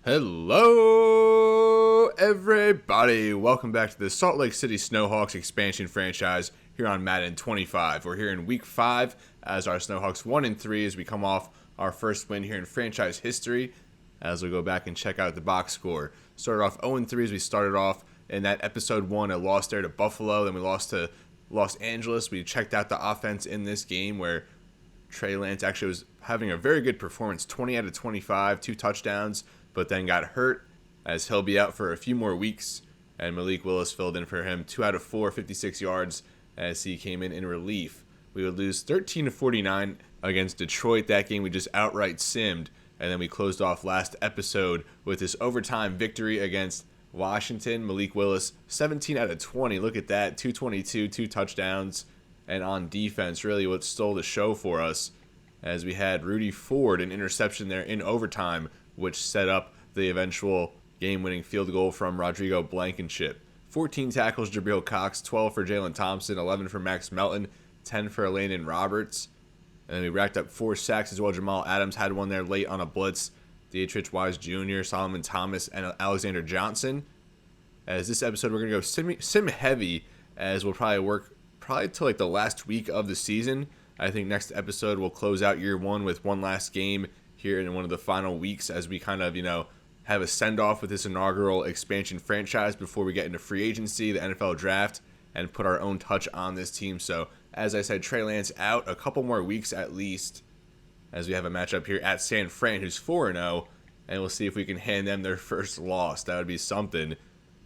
Hello, everybody. Welcome back to the Salt Lake City Snowhawks expansion franchise here on Madden 25. We're here in Week 5 as our Snowhawks 1-3 as we come off our first win here in franchise history as we go back and check out the box score. Started off 0-3 as we started off in that Episode 1, a loss there to Buffalo. Then we lost to Los Angeles. We checked out the offense in this game where Trey Lance actually was having a very good performance, 20 out of 25, 2 touchdowns, but then got hurt as he'll be out for a few more weeks. And Malik Willis filled in for him, 2 out of 4, 56 yards as he came in relief. We would lose 13-49 against Detroit. That game we just outright simmed. And then we closed off last episode with this overtime victory against Washington. Malik Willis, 17 out of 20. Look at that, 222, 2 touchdowns. And on defense, really what stole the show for us as we had Rudy Ford, an interception there in overtime, which set up the eventual game-winning field goal from Rodrigo Blankenship. 14 tackles, Jabril Cox, 12 for Jalen Thompson, 11 for Max Melton, 10 for Landon Roberts. And then we racked up 4 sacks as well. Jamal Adams had one there late on a blitz. Dietrich Wise Jr., Solomon Thomas, and Alexander Johnson. As this episode, we're going to go sim heavy as we'll probably work till like the last week of the season. I think next episode we'll close out year 1 with one last game here in one of the final weeks as we kind of, have a send-off with this inaugural expansion franchise before we get into free agency, the NFL draft, and put our own touch on this team. So, as I said, Trey Lance out a couple more weeks at least as we have a matchup here at San Fran, who's 4-0, and we'll see if we can hand them their first loss. That would be something. It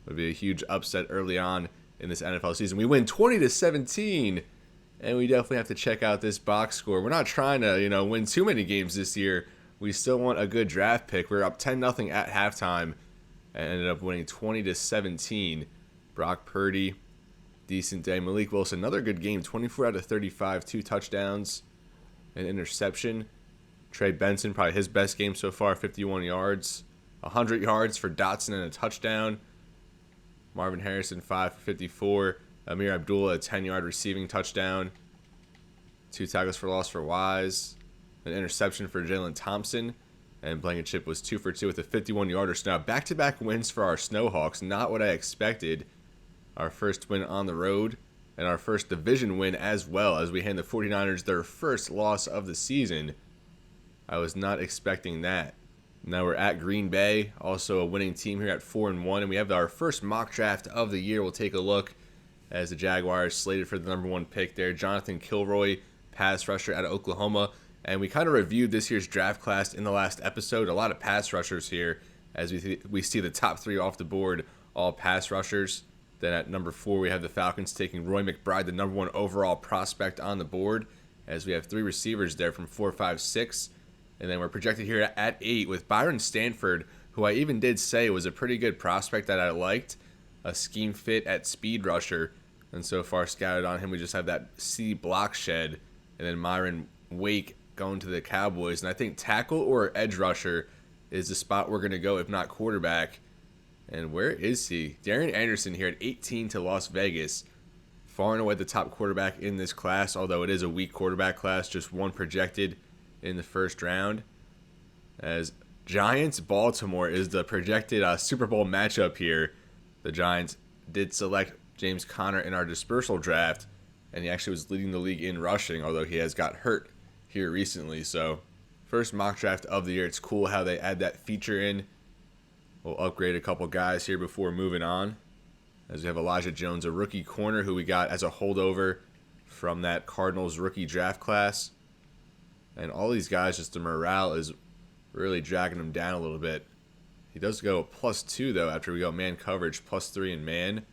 would be a huge upset early on in this NFL season. We win 20-17, and we definitely have to check out this box score. We're not trying to, win too many games this year. We still want a good draft pick. We're up 10-0 at halftime and ended up winning 20-17. Brock Purdy, decent day. Malik Willis, another good game, 24 out of 35, 2 touchdowns, an interception. Trey Benson, probably his best game so far, 51 yards, 100 yards for Dotson and a touchdown. Marvin Harrison, 5 for 54. Amir Abdullah, a 10-yard receiving touchdown. 2 tackles for loss for Wise. An interception for Jalen Thompson. And Blankenship was 2 for 2 with a 51-yarder. So now back-to-back wins for our Snowhawks. Not what I expected. Our first win on the road. And our first division win as well as we hand the 49ers their first loss of the season. I was not expecting that. Now we're at Green Bay. Also a winning team here at 4-1. And we have our first mock draft of the year. We'll take a look as the Jaguars slated for the number 1 pick there. Jonathan Kilroy, pass rusher out of Oklahoma. And we kind of reviewed this year's draft class in the last episode. A lot of pass rushers here as we see the top 3 off the board, all pass rushers. Then at number 4, we have the Falcons taking Roy McBride, the number 1 overall prospect on the board, as we have 3 receivers there from 4, 5, 6. And then we're projected here at 8 with Byron Stanford, who I even did say was a pretty good prospect that I liked, a scheme fit at speed rusher. And so far scouted on him, we just have that C block shed. And then Myron Wake going to the Cowboys. And I think tackle or edge rusher is the spot we're going to go, if not quarterback. And where is he? Darren Anderson here at 18 to Las Vegas. Far and away the top quarterback in this class, although it is a weak quarterback class, just 1 projected in the first round. As Giants-Baltimore is the projected Super Bowl matchup here. The Giants did select James Conner in our dispersal draft, and he actually was leading the league in rushing, although he has got hurt here recently. So first mock draft of the year. It's cool how they add that feature in. We'll upgrade a couple guys here before moving on, as we have Elijah Jones, a rookie corner who we got as a holdover from that Cardinals rookie draft class. And all these guys, just the morale is really dragging them down a little bit. He does go +2 though after we go man coverage, +3 in man.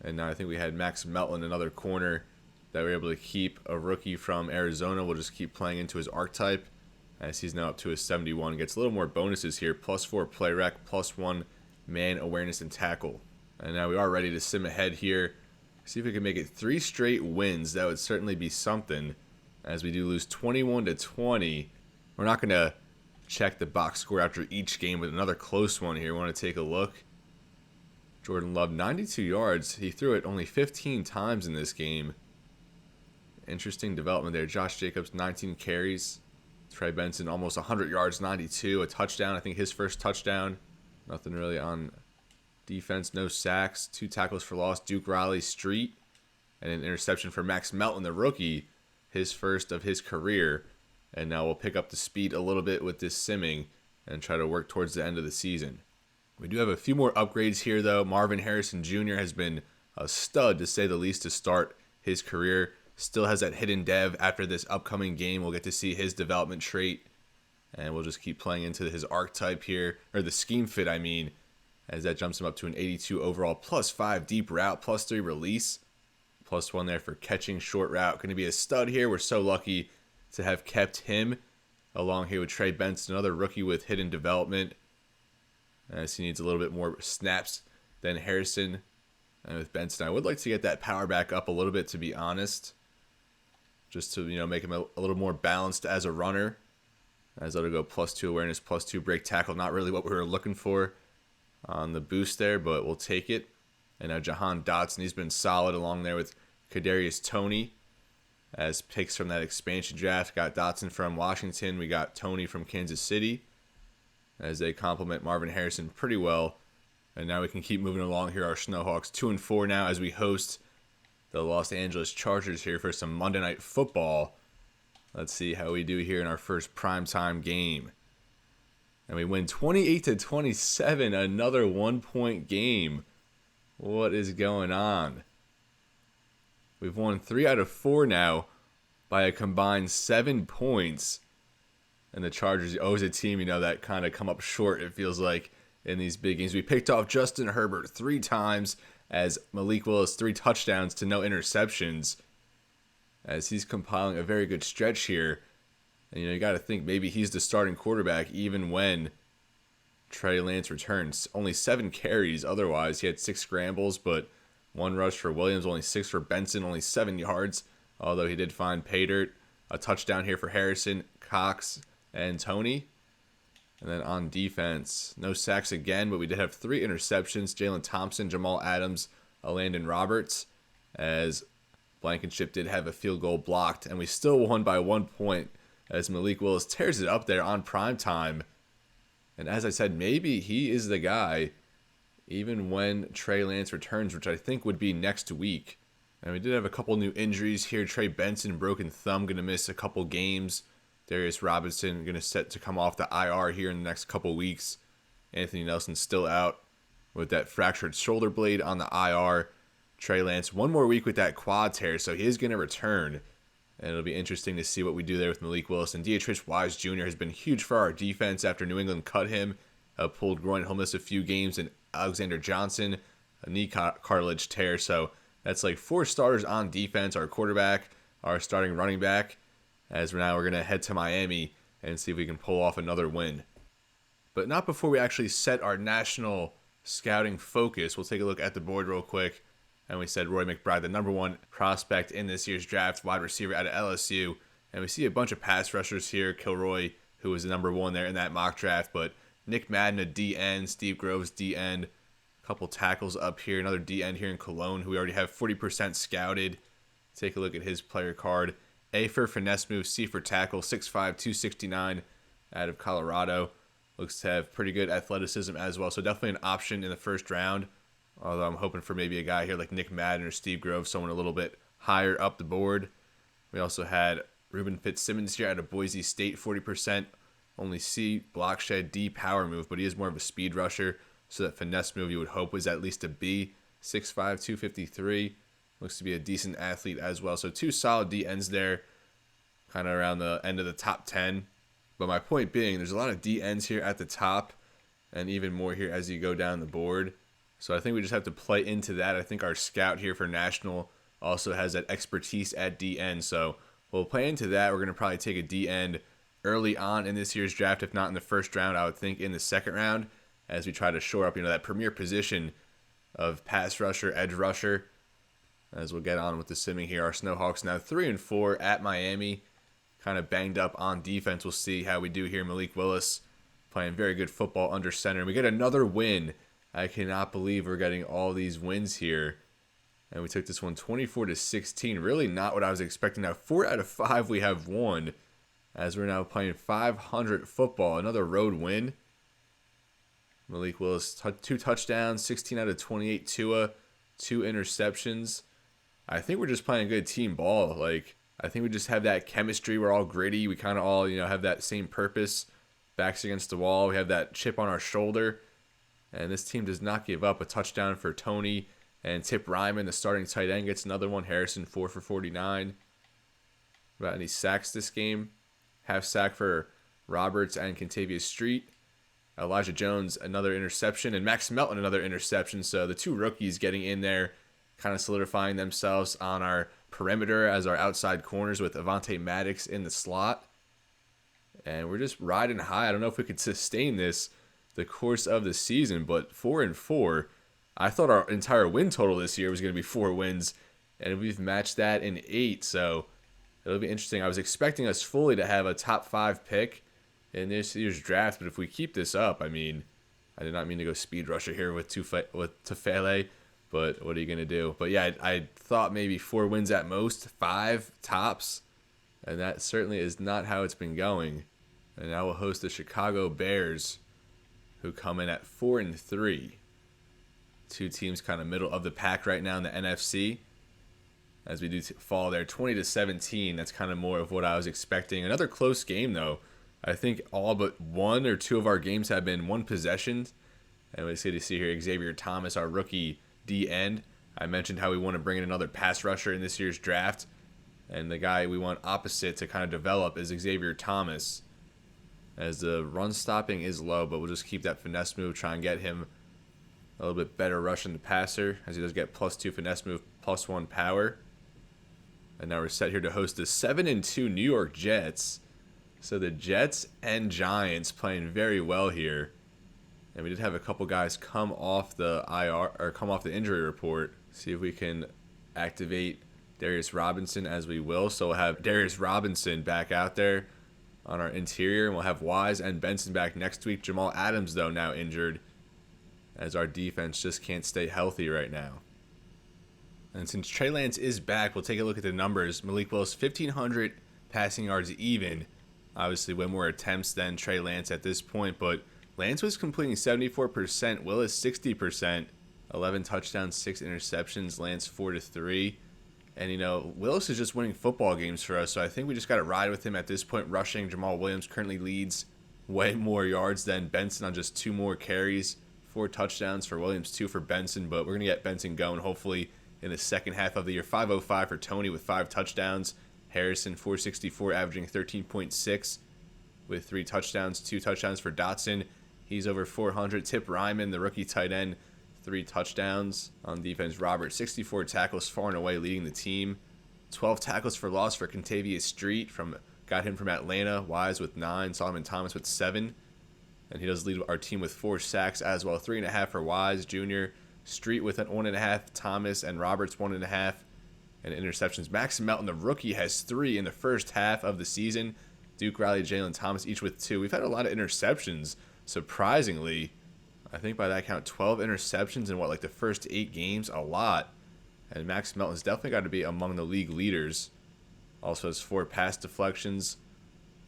And now I think we had Max Melton, another corner that we were able to keep, a rookie from Arizona. We'll just keep playing into his archetype as he's now up to a 71. Gets a little more bonuses here, +4 play rec, +1 man awareness and tackle. And now we are ready to sim ahead here. See if we can make it 3 straight wins. That would certainly be something, as we do lose 21-20. We're not going to check the box score after each game with another close one here. We want to take a look. Jordan Love, 92 yards. He threw it only 15 times in this game. Interesting development there. Josh Jacobs, 19 carries. Trey Benson almost 100 yards, 92, a touchdown. I think his first touchdown. Nothing really on defense, no sacks, 2 tackles for loss. Duke Riley Street, and an interception for Max Melton, the rookie, his first of his career. And now we'll pick up the speed a little bit with this simming and try to work towards the end of the season. We do have a few more upgrades here, though. Marvin Harrison Jr. has been a stud, to say the least, to start his career. Still has that hidden dev after this upcoming game. We'll get to see his development trait, and we'll just keep playing into his archetype here, or the scheme fit, I mean, as that jumps him up to an 82 overall, +5 deep route, +3 release, +1 there for catching short route. Going to be a stud here. We're so lucky to have kept him along here with Trey Benson, another rookie with hidden development, as he needs a little bit more snaps than Harrison. And with Benson, I would like to get that power back up a little bit, to be honest, just to make him a little more balanced as a runner. As that'll go +2 awareness, +2 break tackle. Not really what we were looking for on the boost there, but we'll take it. And now Jahan Dotson, he's been solid along there with Kadarius Toney as picks from that expansion draft. Got Dotson from Washington. We got Toney from Kansas City, as they complement Marvin Harrison pretty well. And now we can keep moving along here. Our Snowhawks 2-4 now as we host the Los Angeles Chargers here for some Monday Night Football. Let's see how we do here in our first primetime game. And we win 28-27, another 1-point game. What is going on? We've won 3 out of 4 now by a combined 7 points. And the Chargers, always a team, that kind of come up short, it feels like, in these big games. We picked off Justin Herbert 3 times, as Malik Willis 3 touchdowns to no interceptions, as he's compiling a very good stretch here. And you got to think maybe he's the starting quarterback even when Trey Lance returns. Only 7 carries otherwise. He had 6 scrambles, but 1 rush for Williams, only 6 for Benson, only 7 yards, although he did find pay dirt. A touchdown here for Harrison, Cox, and Toney. And then on defense, no sacks again, but we did have 3 interceptions. Jalen Thompson, Jamal Adams, Landon Roberts, as Blankenship did have a field goal blocked. And we still won by 1 point, as Malik Willis tears it up there on prime time. And as I said, maybe he is the guy, even when Trey Lance returns, which I think would be next week. And we did have a couple new injuries here. Trey Benson, broken thumb, going to miss a couple games. Darius Robinson going to set to come off the IR here in the next couple weeks. Anthony Nelson still out with that fractured shoulder blade on the IR. Trey Lance 1 more week with that quad tear, so he is going to return. And it'll be interesting to see what we do there with Malik Willis. And Dietrich Wise Jr. has been huge for our defense after New England cut him. Pulled groin, he'll miss a few games. And Alexander Johnson, a knee cartilage tear. So that's like 4 starters on defense. Our quarterback, our starting running back. As we're going to head to Miami and see if we can pull off another win. But not before we actually set our national scouting focus. We'll take a look at the board real quick. And we said Roy McBride, the #1 prospect in this year's draft, wide receiver out of LSU. And we see a bunch of pass rushers here. Kilroy, who was the #1 there in that mock draft. But Nick Madden, a D-end. Steve Groves, D-end. A couple tackles up here. Another D-end here in Cologne, who we already have 40% scouted. Take a look at his player card. A for finesse move, C for tackle, 6'5", 269 out of Colorado. Looks to have pretty good athleticism as well. So definitely an option in the first round. Although I'm hoping for maybe a guy here like Nick Madden or Steve Grove, someone a little bit higher up the board. We also had Ruben Fitzsimmons here out of Boise State, 40%. Only C, block shed, D, power move, but he is more of a speed rusher. So that finesse move you would hope was at least a B, 6'5", 253. Looks to be a decent athlete as well. So 2 solid D-ends there, kind of around the end of the top 10. But my point being, there's a lot of D-ends here at the top, and even more here as you go down the board. So I think we just have to play into that. I think our scout here for National also has that expertise at D-end. So we'll play into that. We're going to probably take a D-end early on in this year's draft, if not in the first round, I would think in the second round, as we try to shore up, that premier position of pass rusher, edge rusher. As we'll get on with the simming here, our Snowhawks now 3-4 at Miami. Kind of banged up on defense. We'll see how we do here. Malik Willis playing very good football under center. And we get another win. I cannot believe we're getting all these wins here. And we took this one 24-16. Really not what I was expecting. Now 4 out of 5 we have won. as we're now playing 500 football. Another road win. Malik Willis, 2 touchdowns, 16 out of 28 Tua, 2 interceptions. I think we're just playing good team ball. Like, I think we just have that chemistry. We're all gritty. We kind of all, have that same purpose. Backs against the wall. We have that chip on our shoulder. And this team does not give up. A touchdown for Tony. And Tip Ryman, the starting tight end, gets another one. Harrison, 4 for 49. About any sacks this game? Half sack for Roberts and Kentavious Street. Elijah Jones, another interception. And Max Melton, another interception. So the 2 rookies getting in there, kind of solidifying themselves on our perimeter as our outside corners with Avonte Maddox in the slot. And we're just riding high. I don't know if we could sustain this the course of the season, but 4-4. I thought our entire win total this year was going to be 4 wins, and we've matched that in 8. So it'll be interesting. I was expecting us fully to have a top 5 pick in this year's draft, but if we keep this up, I mean, I did not mean to go speed rusher here with Tufele, but what are you going to do? But yeah, I thought maybe 4 wins at most, 5 tops, and that certainly is not how it's been going. And now we'll host the Chicago Bears, who come in at 4-3. 2 teams kind of middle of the pack right now in the NFC. As we do fall there 20-17, that's kind of more of what I was expecting. Another close game though. I think all but 1 or 2 of our games have been 1 possession. And we see here Xavier Thomas, our rookie D end. I mentioned how we want to bring in another pass rusher in this year's draft. And the guy we want opposite to kind of develop is Xavier Thomas. As the run stopping is low, but we'll just keep that finesse move, try and get him a little bit better rushing the passer, as he does get +2 finesse move, +1 power. And now we're set here to host the 7-2 New York Jets. So the Jets and Giants playing very well here. And we did have a couple guys come off the IR, or come off the injury report. See if we can activate Darius Robinson as we will. So we'll have Darius Robinson back out there on our interior, and we'll have Wise and Benson back next week. Jamal Adams, though, now injured, as our defense just can't stay healthy right now. And since Trey Lance is back, we'll take a look at the numbers. Malik Willis, 1,500 passing yards even. Obviously, way more attempts than Trey Lance at this point, but Lance was completing 74%, Willis 60%, 11 touchdowns, 6 interceptions, Lance 4-3. And, Willis is just winning football games for us, so I think we just got to ride with him at this point. Rushing, Jamal Williams currently leads way more yards than Benson on just 2 more carries. 4 touchdowns for Williams, 2 for Benson, but we're going to get Benson going hopefully in the second half of the year. 505 for Tony with 5 touchdowns. Harrison, 464, averaging 13.6 with 3 touchdowns. 2 touchdowns for Dotson. He's over 400. Tip Ryman, the rookie tight end, 3 touchdowns. On defense, Robert, 64 tackles, far and away leading the team. 12 tackles for loss for Kentavious Street, got him from Atlanta. Wise with 9, Solomon Thomas with 7. And he does lead our team with 4 sacks as well. 3.5 for Wise Jr. Street with an 1.5. Thomas and Roberts 1.5. And interceptions. Max Melton, the rookie, has 3 in the first half of the season. Duke Riley, Jalen Thomas, each with 2. We've had a lot of interceptions, surprisingly. I think by that count, 12 interceptions in the first 8 games, a lot. And Max Melton's definitely got to be among the league leaders. Also has 4 pass deflections,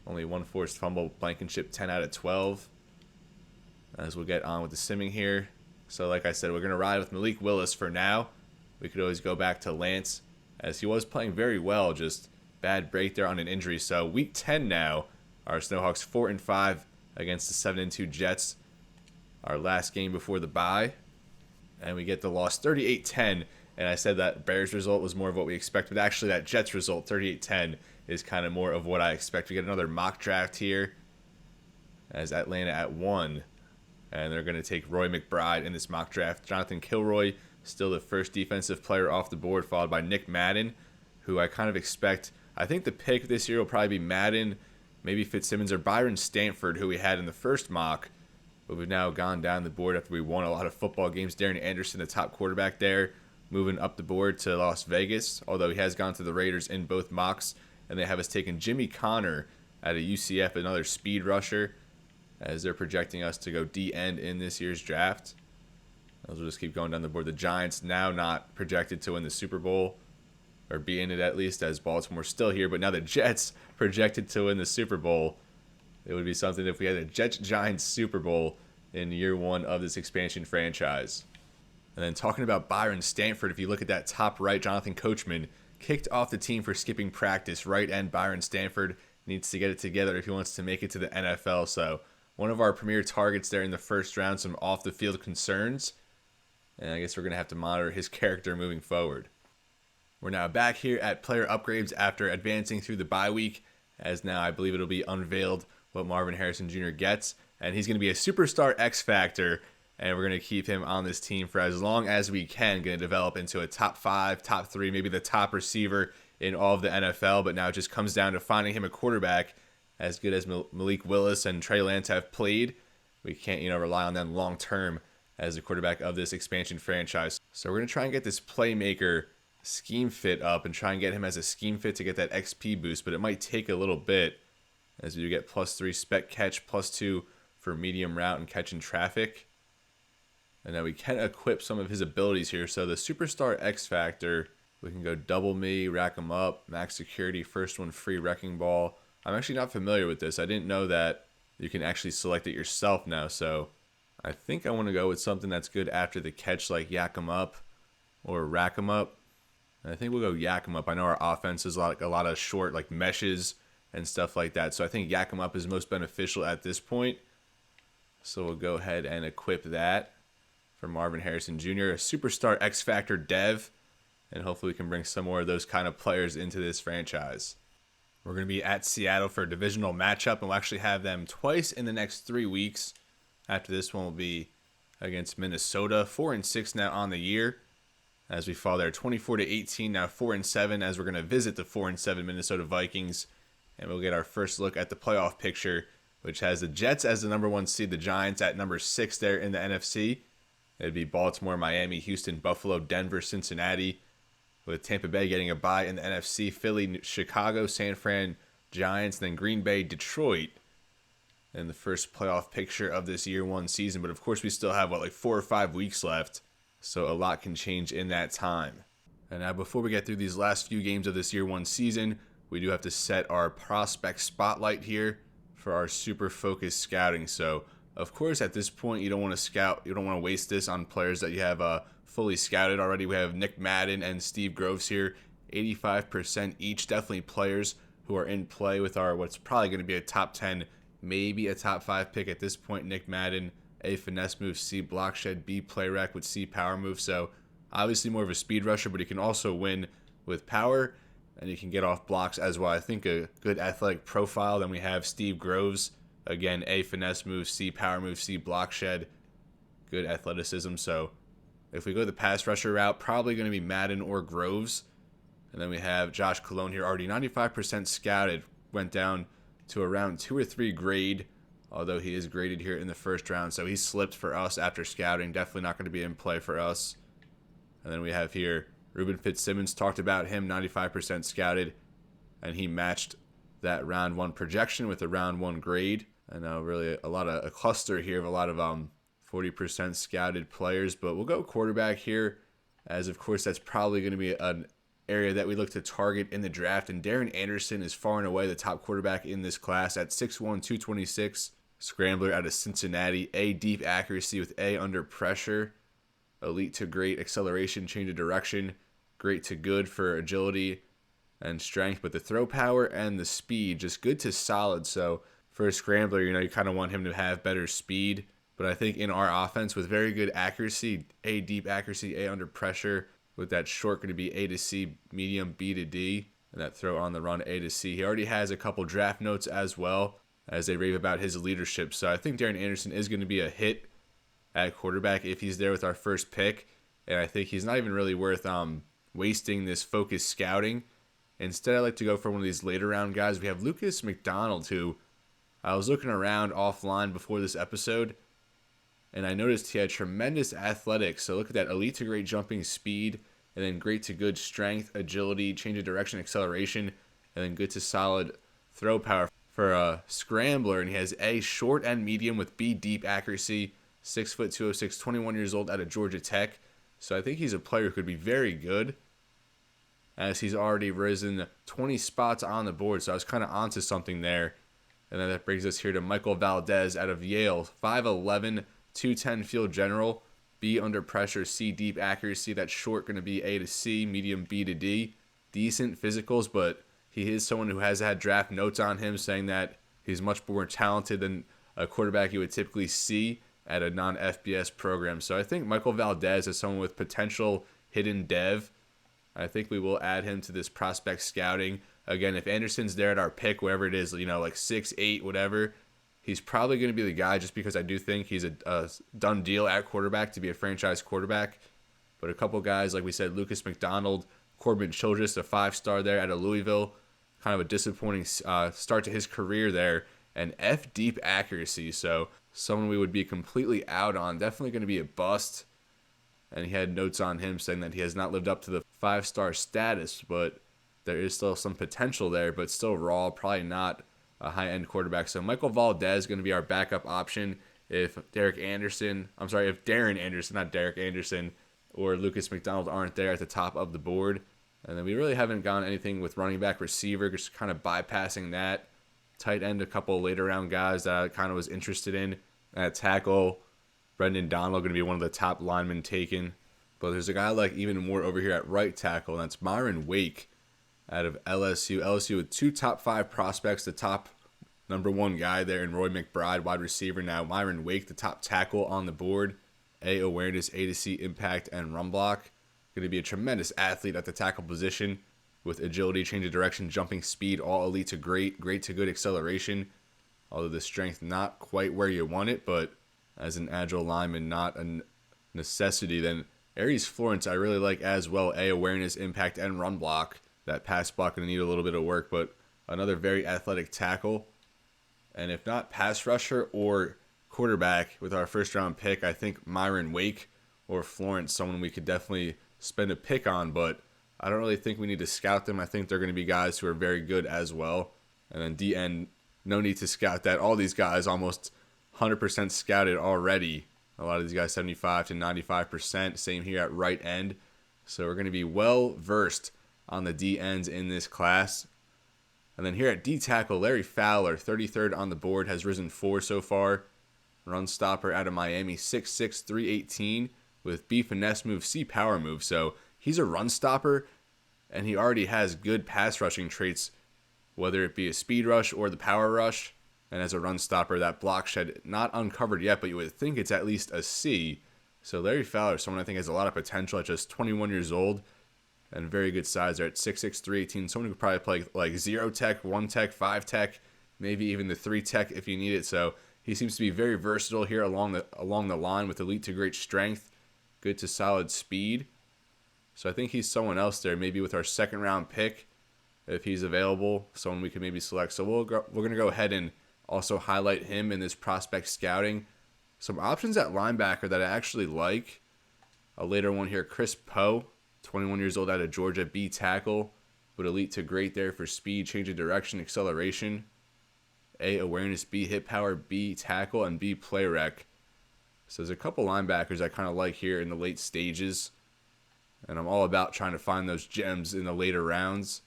only 1 forced fumble. Blankenship 10 out of 12. As we'll get on with the simming here. So like I said, we're going to ride with Malik Willis for now. We could always go back to Lance, as he was playing very well, just bad break there on an injury. So week 10 now, our Snowhawks 4-5 against the 7-2 Jets. Our last game before the bye. And we get the loss 38-10. And I said that Bears result was more of what we expected. Actually, that Jets result, 38-10, is kind of more of what I expect. We get another mock draft here, as Atlanta at 1. And they're going to take Roy McBride in this mock draft. Jonathan Kilroy, still the first defensive player off the board, followed by Nick Madden, who I kind of expect. I think the pick this year will probably be Madden, maybe Fitzsimmons, or Byron Stanford, who we had in the first mock. But we've now gone down the board after we won a lot of football games. Darren Anderson, the top quarterback there, moving up the board to Las Vegas, although he has gone to the Raiders in both mocks. And they have us taking Jimmy Connor out of UCF, another speed rusher, as they're projecting us to go D-end in this year's draft. As we'll just keep going down the board. The Giants now not projected to win the Super Bowl, or be in it at least, as Baltimore's still here. But now the Jets projected to win the Super Bowl. It would be something if we had a Jets-Giants Super Bowl in year one of this expansion franchise. And then talking about Byron Stanford, if you look at that top right, Jonathan Coachman kicked off the team for skipping practice. Right end Byron Stanford needs to get it together if he wants to make it to the NFL. So one of our premier targets there in the first round, some off-the-field concerns. And I guess we're going to have to monitor his character moving forward. We're now back here at player upgrades after advancing through the bye week, as now I believe it'll be unveiled what Marvin Harrison Jr. gets. And he's going to be a superstar X Factor, and we're going to keep him on this team for as long as we can. Going to develop into a top 5, top 3, maybe the top receiver in all of the NFL. But now it just comes down to finding him a quarterback as good as Malik Willis and Trey Lance have played. We can't, rely on them long term as the quarterback of this expansion franchise. So we're going to try and get this playmaker scheme fit up and try and get him as a scheme fit to get that XP boost. But it might take a little bit, as we do get +3 spec catch, +2 for medium route and catching traffic. And now we can equip some of his abilities here. So the Superstar X Factor, we can go double me, rack him up, max security, first one free, wrecking ball. I'm actually not familiar with this. I didn't know that you can actually select it yourself now. So I think I want to go with something that's good after the catch, like yak 'em up or rack 'em up. And I think we'll go yak 'em up. I know our offense is like a lot of short like meshes and stuff like that. So I think yak 'em up is most beneficial at this point. So we'll go ahead and equip that for Marvin Harrison Jr., a Superstar X Factor dev, and hopefully we can bring some more of those kind of players into this franchise. We're going to be at Seattle for a divisional matchup, and we'll actually have them twice in the next 3 weeks. After this one will be against Minnesota, 4-6 now on the year, as we fall there 24-18, now 4-7, as we're going to visit the 4-7 Minnesota Vikings, and we'll get our first look at the playoff picture, which has the Jets as the number 1 seed, the Giants at number 6 there in the NFC. It'd be Baltimore, Miami, Houston, Buffalo, Denver, Cincinnati, with Tampa Bay getting a bye in the NFC, Philly, Chicago, San Fran, Giants, then Green Bay, Detroit in the first playoff picture of this year 1 season. But of course we still have, 4 or 5 weeks left, so a lot can change in that time. And now before we get through these last few games of this year 1 season, we do have to set our prospect spotlight here for our super focused scouting. So of course at this point you don't want to scout, you don't want to waste this on players that you have fully scouted already. We have Nick Madden and Steve Groves here, 85% each, definitely players who are in play with our what's probably going to be a top 10, maybe a top 5 pick at this point. Nick Madden, A, finesse move, C, block shed, B, play rec with C, power move. So obviously more of a speed rusher, but he can also win with power, and he can get off blocks as well. I think a good athletic profile. Then we have Steve Groves, again, A, finesse move, C, power move, C, block shed, good athleticism. So if we go the pass rusher route, probably going to be Madden or Groves. And then we have Josh Cologne here, already 95% scouted, went down to around 2 or 3 grade, although he is graded here in the first round. So he slipped for us after scouting, definitely not going to be in play for us. And then we have here Ruben Fitzsimmons, talked about him, 95% scouted, and he matched that round 1 projection with a round 1 grade. And really a cluster here of a lot of 40% scouted players. But we'll go quarterback here, as of course that's probably going to be an area that we look to target in the draft. And Darren Anderson is far and away the top quarterback in this class at 6'1", 226, scrambler out of Cincinnati, A, deep accuracy with A, under pressure, elite to great acceleration, change of direction, great to good for agility and strength, but the throw power and the speed, just good to solid. So for a scrambler, you kind of want him to have better speed. But I think in our offense with very good accuracy, A, deep accuracy, A, under pressure, with that short going to be A to C, medium, B to D, and that throw on the run, A to C. He already has a couple draft notes as well, as they rave about his leadership. So I think Darren Anderson is going to be a hit at quarterback if he's there with our first pick. And I think he's not even really worth wasting this focused scouting. Instead, I like to go for one of these later round guys. We have Lucas McDonald, who I was looking around offline before this episode, and I noticed he had tremendous athletics. So look at that, elite to great jumping speed, and then great to good strength, agility, change of direction, acceleration, and then good to solid throw power for a scrambler. And he has A, short and medium with B, deep accuracy, 6', 206, 21 years old out of Georgia Tech. So I think he's a player who could be very good as he's already risen 20 spots on the board. So I was kind of onto something there. And then that brings us here to Michael Valdez out of Yale, 5'11", 210 field general, B under pressure, C deep accuracy. That's short going to be A to C, medium B to D. Decent physicals, but he is someone who has had draft notes on him saying that he's much more talented than a quarterback you would typically see at a non-FBS program. So I think Michael Valdez is someone with potential hidden dev. I think we will add him to this prospect scouting. Again, if Anderson's there at our pick, wherever it is, like 6, 8, whatever, he's probably going to be the guy just because I do think he's a done deal at quarterback to be a franchise quarterback. But a couple guys, like we said, Lucas McDonald, Corbin Childress, a 5-star there out of Louisville. Kind of a disappointing start to his career there. And F deep accuracy, so someone we would be completely out on. Definitely going to be a bust. And he had notes on him saying that he has not lived up to the 5-star status, but there is still some potential there, but still raw, probably not a high-end quarterback. So Michael Valdez is going to be our backup option if Darren Anderson, not Derek Anderson, or Lucas McDonald aren't there at the top of the board. And then we really haven't gone anything with running back, receiver, just kind of bypassing that. Tight end, a couple later round guys that I kind of was interested in. At tackle, Brendan Donald going to be one of the top linemen taken. But there's a guy like even more over here at right tackle, and that's Myron Wake out of LSU. LSU with 2 top 5 prospects, the top number 1 guy there in Roy McBride, wide receiver now. Myron Wake, the top tackle on the board. A, awareness, A to C, impact, and run block. Going to be a tremendous athlete at the tackle position with agility, change of direction, jumping speed, all elite to great to good acceleration. Although the strength not quite where you want it, but as an agile lineman, not a necessity. Then Aries Florence I really like as well. A, awareness, impact, and run block. That pass block going to need a little bit of work, but another very athletic tackle. And if not pass rusher or quarterback with our first round pick, I think Myron Wake or Florence, someone we could definitely spend a pick on, but I don't really think we need to scout them. I think they're going to be guys who are very good as well. And then DN, no need to scout that. All these guys almost 100% scouted already. A lot of these guys 75 to 95%. Same here at right end. So we're going to be well versed on the D ends in this class. And then here at D tackle, Larry Fowler, 33rd on the board, has risen 4 so far. Run stopper out of Miami, 6'6", 318 with B finesse move, C power move. So he's a run stopper, and he already has good pass rushing traits, whether it be a speed rush or the power rush. And as a run stopper, that block shed not uncovered yet, but you would think it's at least a C. So Larry Fowler, someone I think has a lot of potential at just 21 years old and very good size there at 6'6", 318. Someone who could probably play like 0 tech, 1 tech, 5 tech, maybe even the 3 tech if you need it. So he seems to be very versatile here along the line with elite to great strength, good to solid speed. So I think he's someone else there, maybe with our second round pick, if he's available, someone we could maybe select. So we're going to go ahead and also highlight him in this prospect scouting. Some options at linebacker that I actually like. A later one here, Chris Poe, 21 years old out of Georgia, B tackle, but elite to great there for speed, change of direction, acceleration. A, awareness, B, hit power, B, tackle, and B, play rec. So there's a couple linebackers I kind of like here in the late stages. And I'm all about trying to find those gems in the later rounds.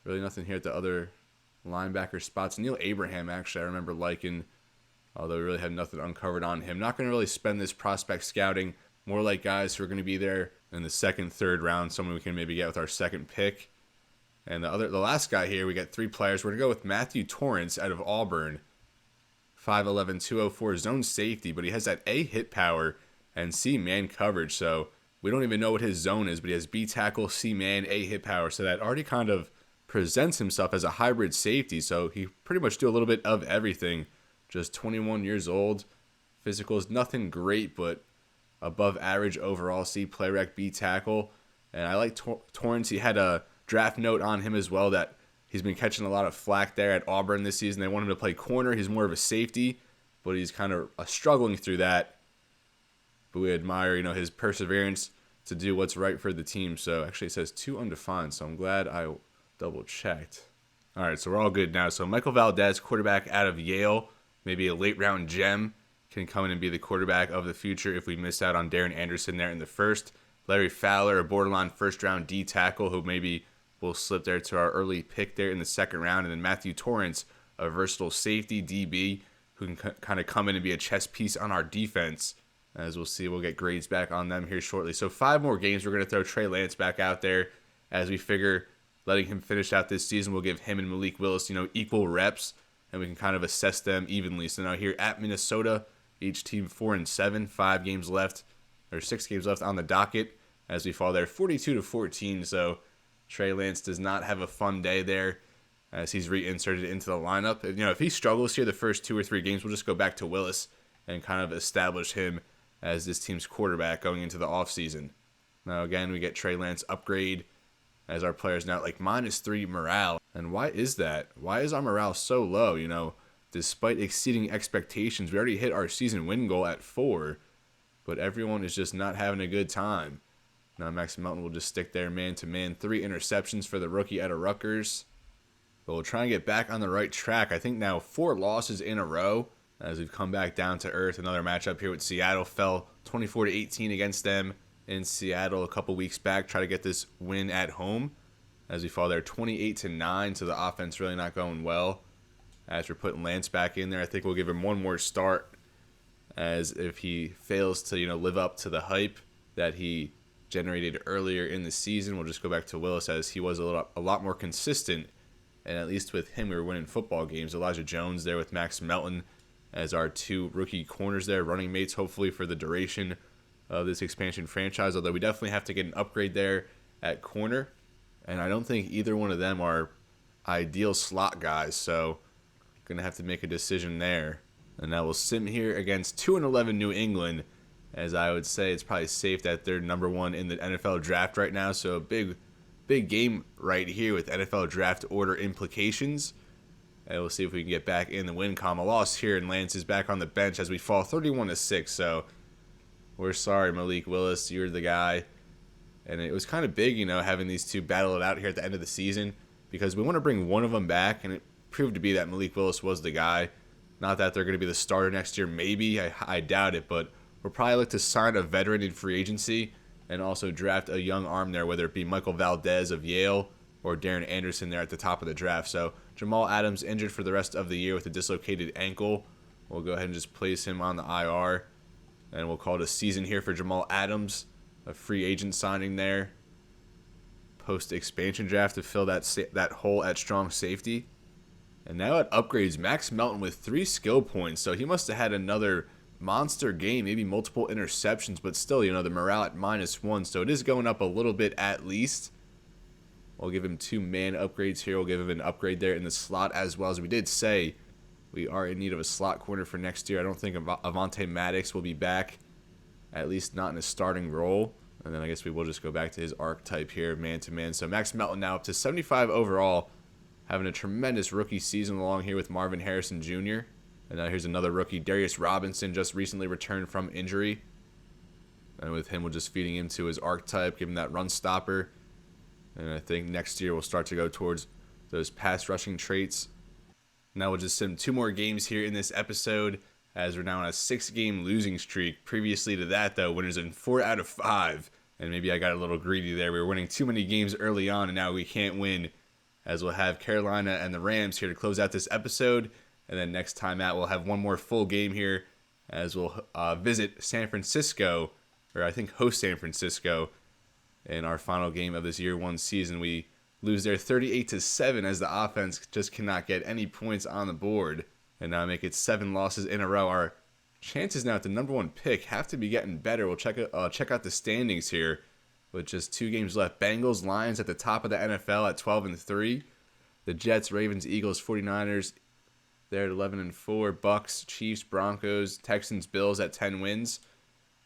Really nothing here at the other linebacker spots. Neil Abraham, actually, I remember liking, although we really had nothing uncovered on him. Not going to really spend this prospect scouting. More like guys who are going to be there in the second, third round. Someone we can maybe get with our second pick. And the last guy here, we got 3 players. We're going to go with Matthew Torrence out of Auburn. 5'11", 204, zone safety, but he has that A, hit power, and C, man coverage. So we don't even know what his zone is, but he has B tackle, C man, A hit power. So that already kind of presents himself as a hybrid safety. So he pretty much do a little bit of everything. Just 21 years old. Physical is nothing great, but above average overall. C play rec, B tackle. And I like Torrence. He had a draft note on him as well that he's been catching a lot of flack there at Auburn this season. They want him to play corner. He's more of a safety, but he's kind of struggling through that. But we admire, his perseverance to do what's right for the team. So actually it says 2 undefined, so I'm glad I double checked. All right, so we're all good now. So Michael Valdez, quarterback out of Yale, maybe a late round gem, can come in and be the quarterback of the future if we miss out on Darren Anderson there in the first. Larry Fowler, a borderline first-round D tackle who maybe will slip there to our early pick there in the second round. And then Matthew Torrence, a versatile safety DB who can kind of come in and be a chess piece on our defense. As we'll see, we'll get grades back on them here shortly. So 5 more games. We're going to throw Trey Lance back out there as we figure letting him finish out this season will give him and Malik Willis, equal reps, and we can kind of assess them evenly. So now here at Minnesota, each team 4-7, 5 games left, or 6 games left on the docket as we fall there 42-14. So Trey Lance does not have a fun day there as he's reinserted into the lineup. If he struggles here the first 2 or 3 games, we'll just go back to Willis and kind of establish him as this team's quarterback going into the offseason. Now again, we get Trey Lance upgrade as our players now like -3 morale. And why is that? Why is our morale so low? Despite exceeding expectations, we already hit our season win goal at 4, but everyone is just not having a good time. Now Max Melton will just stick there man-to-man. 3 interceptions for the rookie out of Rutgers. But we'll try and get back on the right track. I think now 4 losses in a row as we've come back down to earth. Another matchup here with Seattle. Fell 24-18 against them in Seattle a couple weeks back. Try to get this win at home as we fall there 28-9. So the offense really not going well. As we're putting Lance back in there, I think we'll give him one more start, as if he fails to live up to the hype that he generated earlier in the season, we'll just go back to Willis, as he was a lot more consistent, and at least with him we were winning football games. Elijah Jones there with Max Melton as our 2 rookie corners there, running mates hopefully for the duration of this expansion franchise, although we definitely have to get an upgrade there at corner, and I don't think either one of them are ideal slot guys, so going to have to make a decision there. And now we'll sim here against 2-11 New England, as I would say it's probably safe that they're number 1 in the NFL draft right now. So a big game right here with NFL draft order implications. And we'll see if we can get back in the win column. A loss here, and Lance is back on the bench as we fall 31-6. So we're sorry, Malik Willis, you're the guy. And it was kind of big, having these 2 battle it out here at the end of the season, because we want to bring one of them back, and it proved to be that Malik Willis was the guy. Not that they're going to be the starter next year, maybe. I doubt it, but we'll probably look to sign a veteran in free agency and also draft a young arm there, whether it be Michael Valdez of Yale or Darren Anderson there at the top of the draft. So Jamal Adams injured for the rest of the year with a dislocated ankle. We'll go ahead and just place him on the IR, and we'll call it a season here for Jamal Adams, a free agent signing there. Post-expansion draft to fill that hole at strong safety. And now it upgrades Max Melton with 3 skill points. So he must have had another monster game, maybe multiple interceptions, but still, the morale at -1. So it is going up a little bit at least. We'll give him 2 man upgrades here. We'll give him an upgrade there in the slot as well. As we did say, we are in need of a slot corner for next year. I don't think Avonte Maddox will be back, at least not in a starting role. And then I guess we will just go back to his archetype here, man-to-man. So Max Melton now up to 75 overall, having a tremendous rookie season along here with Marvin Harrison Jr. And now here's another rookie, Darius Robinson, just recently returned from injury. And with him, we're just feeding him to his archetype, giving him that run stopper. And I think next year we'll start to go towards those pass rushing traits. Now we'll just sim 2 more games here in this episode, as we're now on a 6-game losing streak. Previously to that, though, winners in 4 out of 5. And maybe I got a little greedy there. We were winning too many games early on, and now we can't win, as we'll have Carolina and the Rams here to close out this episode. And then next time out, we'll have one more full game here, as we'll visit San Francisco, or I think host San Francisco, in our final game of this year 1 season. We lose there 38-7, as the offense just cannot get any points on the board. And now make it 7 losses in a row. Our chances now at the number 1 pick have to be getting better. We'll check out the standings here with just 2 games left. Bengals, Lions at the top of the NFL at 12-3. The Jets, Ravens, Eagles, 49ers, they're at 11-4. Bucks, Chiefs, Broncos, Texans, Bills at 10 wins.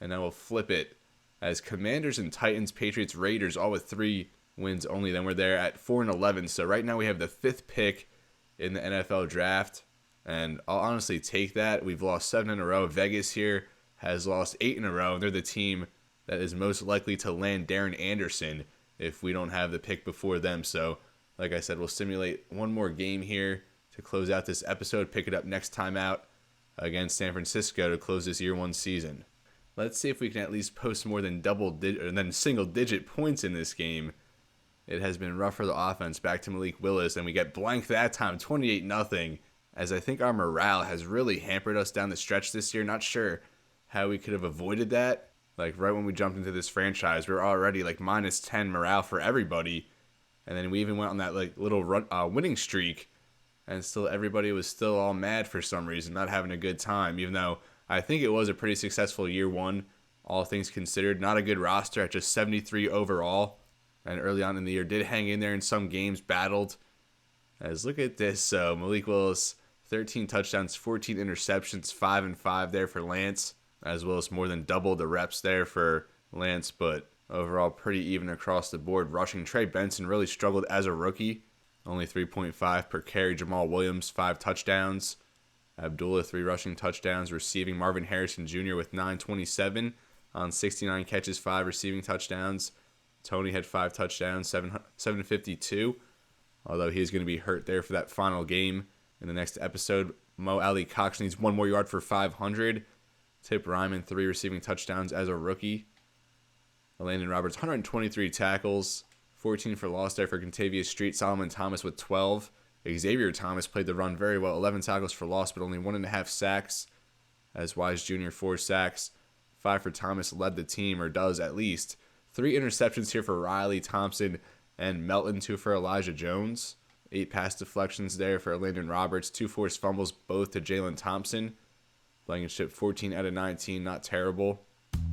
And then we'll flip it as Commanders and Titans, Patriots, Raiders, all with 3 wins only. Then we're there at 4-11. So right now we have the 5th pick in the NFL draft. And I'll honestly take that. We've lost 7 in a row. Vegas here has lost 8 in a row. They're the team that is most likely to land Darren Anderson if we don't have the pick before them. So, like I said, we'll simulate one more game here to close out this episode. Pick it up next time out against San Francisco to close this year 1 season. Let's see if we can at least post more than single-digit points in this game. It has been rough for the offense. Back to Malik Willis, and we get blanked that time, 28-0, as I think our morale has really hampered us down the stretch this year. Not sure how we could have avoided that. Like, right when we jumped into this franchise, we were already, like, minus 10 morale for everybody. And then we even went on that, like, little winning streak, and still everybody was still all mad for some reason, not having a good time, even though I think it was a pretty successful year one, all things considered. Not a good roster at just 73 overall. And early on in the year, did hang in there in some games, battled. As look at this, so Malik Willis, 13 touchdowns, 14 interceptions, 5-5 there for Lance, as well as more than double the reps there for Lance, but overall pretty even across the board. Rushing, Trey Benson really struggled as a rookie, only 3.5 per carry. Jamal Williams, 5 touchdowns. Abdullah, 3 rushing touchdowns. Receiving, Marvin Harrison Jr. with 927 on 69 catches, 5 receiving touchdowns. Tony had 5 touchdowns, 752, although he's going to be hurt there for that final game in the next episode. Mo Ali Cox needs 1 more yard for 500. Tip Ryman, 3 receiving touchdowns as a rookie. Landon Roberts, 123 tackles, 14 for loss there for Contavious Street. Solomon Thomas with 12. Xavier Thomas played the run very well, 11 tackles for loss, but only 1.5 sacks. As Wise Jr., 4 sacks. 5 for Thomas, led the team, or does at least. 3 interceptions here for Riley Thompson and Melton, 2 for Elijah Jones. 8 pass deflections there for Landon Roberts. 2 forced fumbles, both to Jalen Thompson. Blankenship, 14 out of 19, not terrible.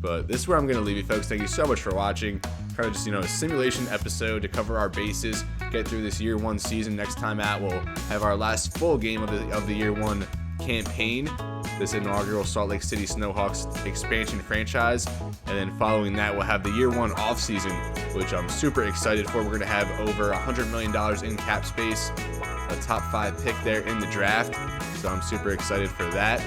But this is where I'm going to leave you, folks. Thank you so much for watching. Kind of just, a simulation episode to cover our bases, get through this year one season. Next time out, we'll have our last full game of the year one campaign, this inaugural Salt Lake City Snowhawks expansion franchise. And then following that, we'll have the year one offseason, which I'm super excited for. We're going to have over $100 million in cap space, a top 5 pick there in the draft. So I'm super excited for that,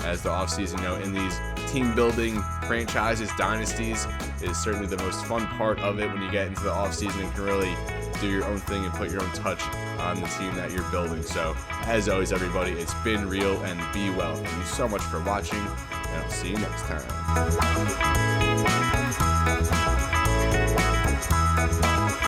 as the offseason, in these team building franchises, dynasties, is certainly the most fun part of it when you get into the offseason and can really do your own thing and put your own touch on the team that you're building. So, as always, everybody, it's been real, and be well. Thank you so much for watching, and I'll see you next time.